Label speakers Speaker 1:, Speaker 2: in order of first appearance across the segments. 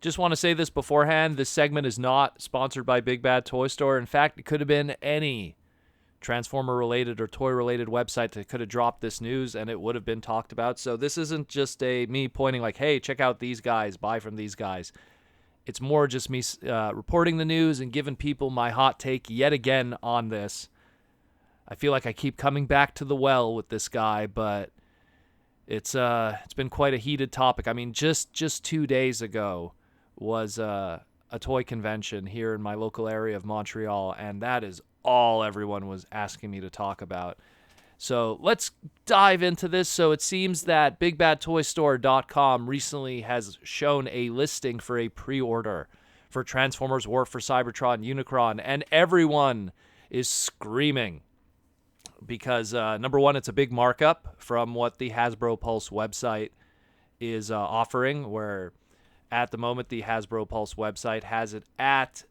Speaker 1: Just want to say this beforehand. This segment is not sponsored by Big Bad Toy Store. In fact, it could have been any Transformer-related or toy-related website that could have dropped this news, and it would have been talked about. So this isn't just me pointing like, hey, check out these guys, buy from these guys. It's more just me reporting the news and giving people my hot take yet again on this. I feel like I keep coming back to the well with this guy, but it's been quite a heated topic. I mean, just 2 days ago was a toy convention here in my local area of Montreal, and that is all everyone was asking me to talk about. So let's dive into this. So it seems that BigBadToyStore.com recently has shown a listing for a pre-order for Transformers War for Cybertron Unicron, and everyone is screaming because, number one, it's a big markup from what the Hasbro Pulse website is offering, where at the moment the Hasbro Pulse website has it at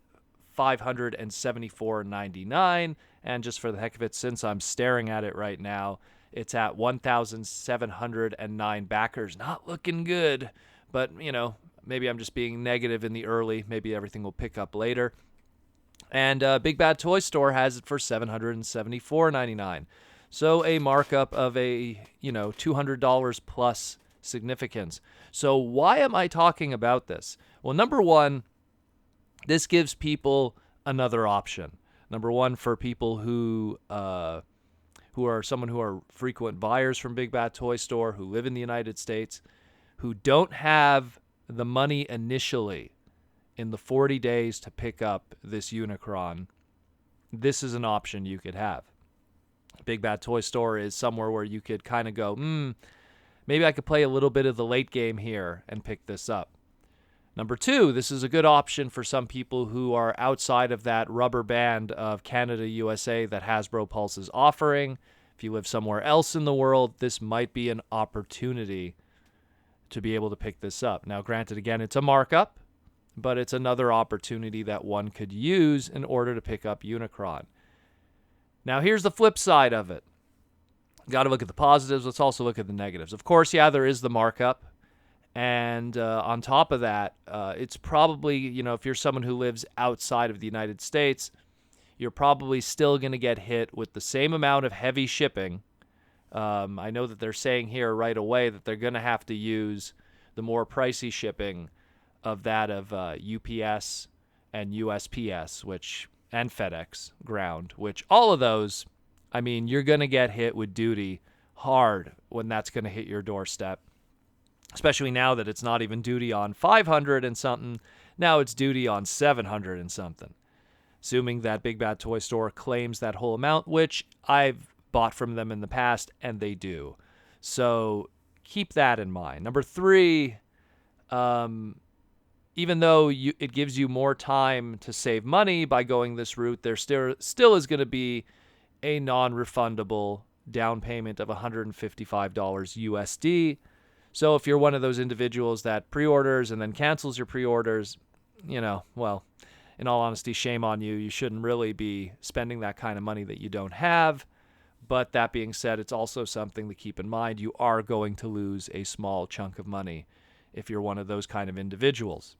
Speaker 1: $574.99, and just for the heck of it, since I'm staring at it right now, it's at 1,709 backers. Not looking good, but, maybe I'm just being negative in the early. Maybe everything will pick up later. And Big Bad Toy Store has it for $774.99. So a markup of a, $200 plus significance. So why am I talking about this? Well, number one, this gives people another option. Number one, for people who are frequent buyers from Big Bad Toy Store, who live in the United States, who don't have the money initially in the 40 days to pick up this Unicron, this is an option you could have. Big Bad Toy Store is somewhere where you could kind of go, maybe I could play a little bit of the late game here and pick this up. Number two, this is a good option for some people who are outside of that rubber band of Canada, USA that Hasbro Pulse is offering. If you live somewhere else in the world, this might be an opportunity to be able to pick this up. Now, granted, again, it's a markup, but it's another opportunity that one could use in order to pick up Unicron. Now, here's the flip side of it. Got to look at the positives. Let's also look at the negatives. Of course, yeah, there is the markup. And on top of that, it's probably, if you're someone who lives outside of the United States, you're probably still going to get hit with the same amount of heavy shipping. I know that they're saying here right away that they're going to have to use the more pricey shipping of that of UPS and USPS, and FedEx ground, which all of those, I mean, you're going to get hit with duty hard when that's going to hit your doorstep. Especially now that it's not even duty on 500 and something. Now it's duty on 700 and something. Assuming that Big Bad Toy Store claims that whole amount, which I've bought from them in the past, and they do. So keep that in mind. Number three, even though it gives you more time to save money by going this route, there still is going to be a non-refundable down payment of $155 USD. So if you're one of those individuals that pre-orders and then cancels your pre-orders, well, in all honesty, shame on you. You shouldn't really be spending that kind of money that you don't have. But that being said, it's also something to keep in mind. You are going to lose a small chunk of money if you're one of those kind of individuals.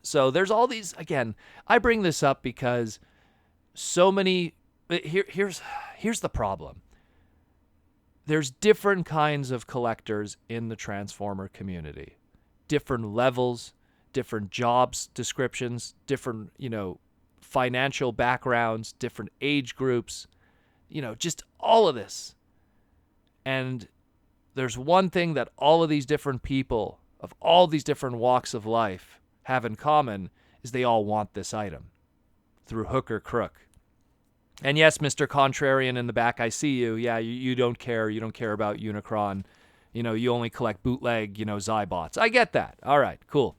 Speaker 1: So there's all these, again, I bring this up because so many, here's the problem. There's different kinds of collectors in the Transformer community. Different levels, different jobs descriptions, different, financial backgrounds, different age groups, just all of this. And there's one thing that all of these different people of all these different walks of life have in common is they all want this item through hook or crook. And yes, Mr. Contrarian in the back, I see you. Yeah, you don't care. You don't care about Unicron. You only collect bootleg, Zybots. I get that. All right, cool.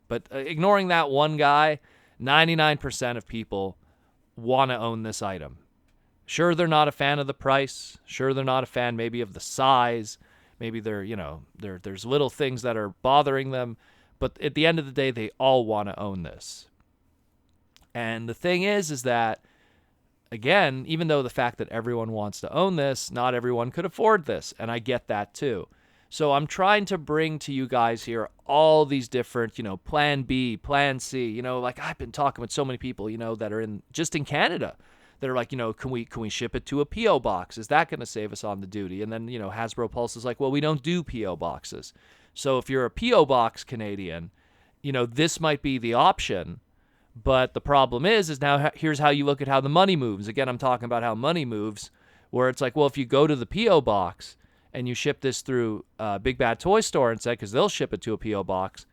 Speaker 1: But ignoring that one guy, 99% of people want to own this item. Sure, they're not a fan of the price. Sure, they're not a fan maybe of the size. Maybe there's little things that are bothering them. But at the end of the day, they all want to own this. And the thing is that, again, even though the fact that everyone wants to own this, not everyone could afford this, and I get that too. So I'm trying to bring to you guys here all these different, plan B, plan C, like I've been talking with so many people, that are just in Canada that are like, can we ship it to a PO box? Is that going to save us on the duty? And then, Hasbro Pulse is like, well, we don't do PO boxes. So if you're a PO box Canadian, this might be the option. But the problem is now here's how you look at how the money moves. Again, I'm talking about how money moves, where it's like, well, if you go to the PO box and you ship this through Big Bad Toy Store instead, because they'll ship it to a PO box,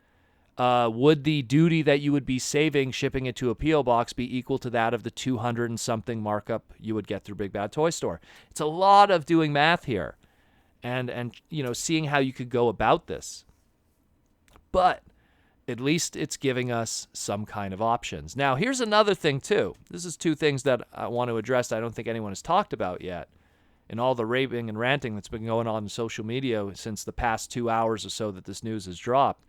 Speaker 1: would the duty that you would be saving shipping it to a PO box be equal to that of the 200 and something markup you would get through Big Bad Toy Store? It's a lot of doing math here, and seeing how you could go about this. But at least it's giving us some kind of options. Now, here's another thing, too. This is two things that I want to address that I don't think anyone has talked about yet in all the raving and ranting that's been going on in social media since the past 2 hours or so that this news has dropped.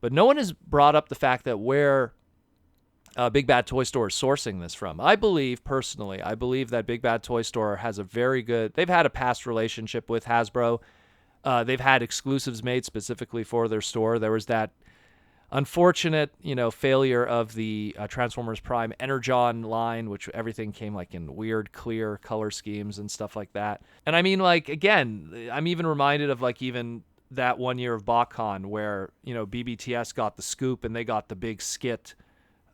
Speaker 1: But no one has brought up the fact that where Big Bad Toy Store is sourcing this from. I believe that Big Bad Toy Store has they've had a past relationship with Hasbro. They've had exclusives made specifically for their store. There was that unfortunate, failure of the Transformers Prime Energon line, which everything came like in weird, clear color schemes and stuff like that. And I mean, like, again, I'm even reminded of like even that 1 year of BotCon where, BBTS got the scoop and they got the big skit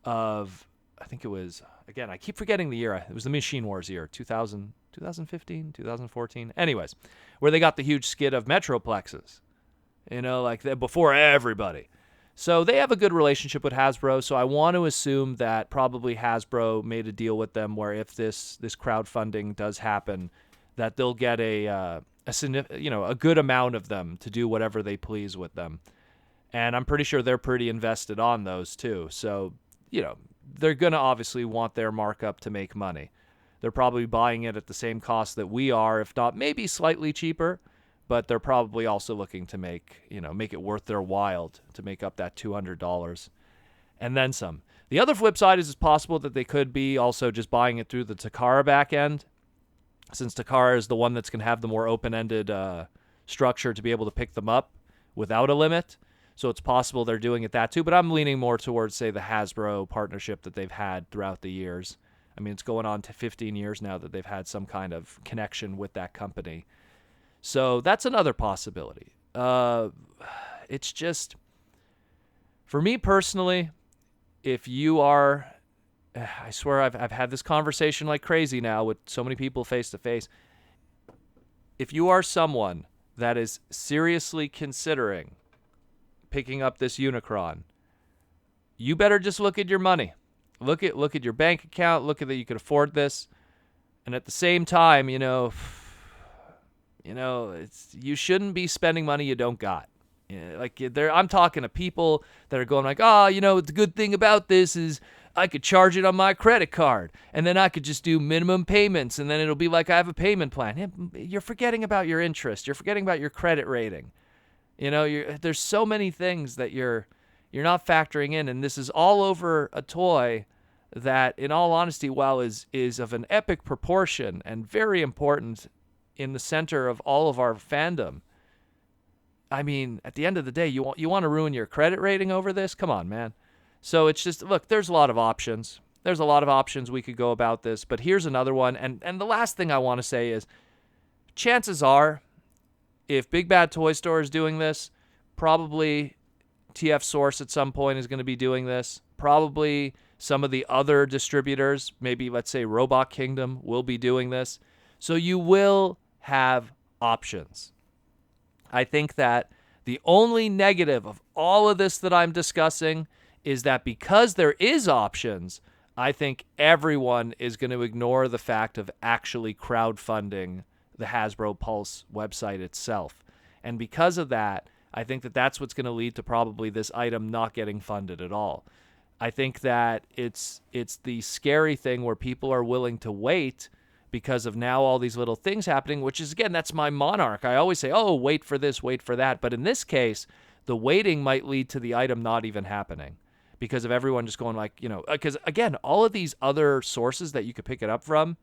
Speaker 1: of, I think it was, again, I keep forgetting the year. It was the Machine Wars year, 2015, 2014. Anyways, where they got the huge skit of Metroplexes, like before everybody. So they have a good relationship with Hasbro, so I want to assume that probably Hasbro made a deal with them where if this crowdfunding does happen, that they'll get a good amount of them to do whatever they please with them. And I'm pretty sure they're pretty invested on those too. So, they're going to obviously want their markup to make money. They're probably buying it at the same cost that we are, if not maybe slightly cheaper. But they're probably also looking to make it worth their while to make up that $200 and then some. The other flip side is it's possible that they could be also just buying it through the Takara back end, since Takara is the one that's going to have the more open-ended structure to be able to pick them up without a limit. So it's possible they're doing it that too. But I'm leaning more towards, say, the Hasbro partnership that they've had throughout the years. I mean, it's going on to 15 years now that they've had some kind of connection with that company. So that's another possibility. It's just, for me personally, if you are, I swear I've had this conversation like crazy now with so many people face to face. If you are someone that is seriously considering picking up this Unicron, you better just look at your money. Look at your bank account. Look at that you could afford this. And at the same time, you shouldn't be spending money you don't got. I'm talking to people that are going like, the good thing about this is I could charge it on my credit card, and then I could just do minimum payments, and then it'll be like I have a payment plan. You're forgetting about your interest. You're forgetting about your credit rating. There's so many things that you're not factoring in, and this is all over a toy that, in all honesty, while is of an epic proportion and very important in the center of all of our fandom. I mean, at the end of the day, you want to ruin your credit rating over this? Come on, man. So it's just, look, there's a lot of options. There's a lot of options we could go about this, but here's another one. And the last thing I want to say is, chances are, if Big Bad Toy Store is doing this, probably TF Source at some point is going to be doing this. Probably some of the other distributors, maybe let's say Robot Kingdom, will be doing this. So you will have options. I think that the only negative of all of this that I'm discussing is that because there is options, I think everyone is going to ignore the fact of actually crowdfunding the Hasbro Pulse website itself. And because of that, I think that that's what's going to lead to probably this item not getting funded at all. I think that it's the scary thing where people are willing to wait because of now all these little things happening, which is, again, that's my monarch. I always say, wait for this, wait for that. But in this case, the waiting might lead to the item not even happening because of everyone just going like, because, again, all of these other sources that you could pick it up from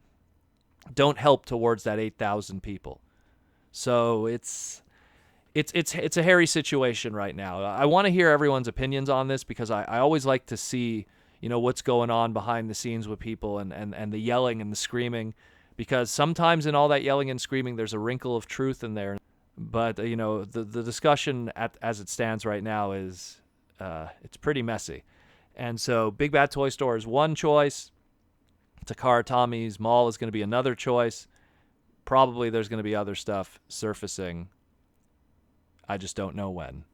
Speaker 1: don't help towards that 8,000 people. So it's it's a hairy situation right now. I want to hear everyone's opinions on this because I always like to see, what's going on behind the scenes with people and the yelling and the screaming, because sometimes in all that yelling and screaming there's a wrinkle of truth in there. But the discussion as it stands right now is it's pretty messy. And so Big Bad Toy Store is one choice. Takara Tommy's Mall is going to be another choice. Probably there's going to be other stuff surfacing. I just don't know when.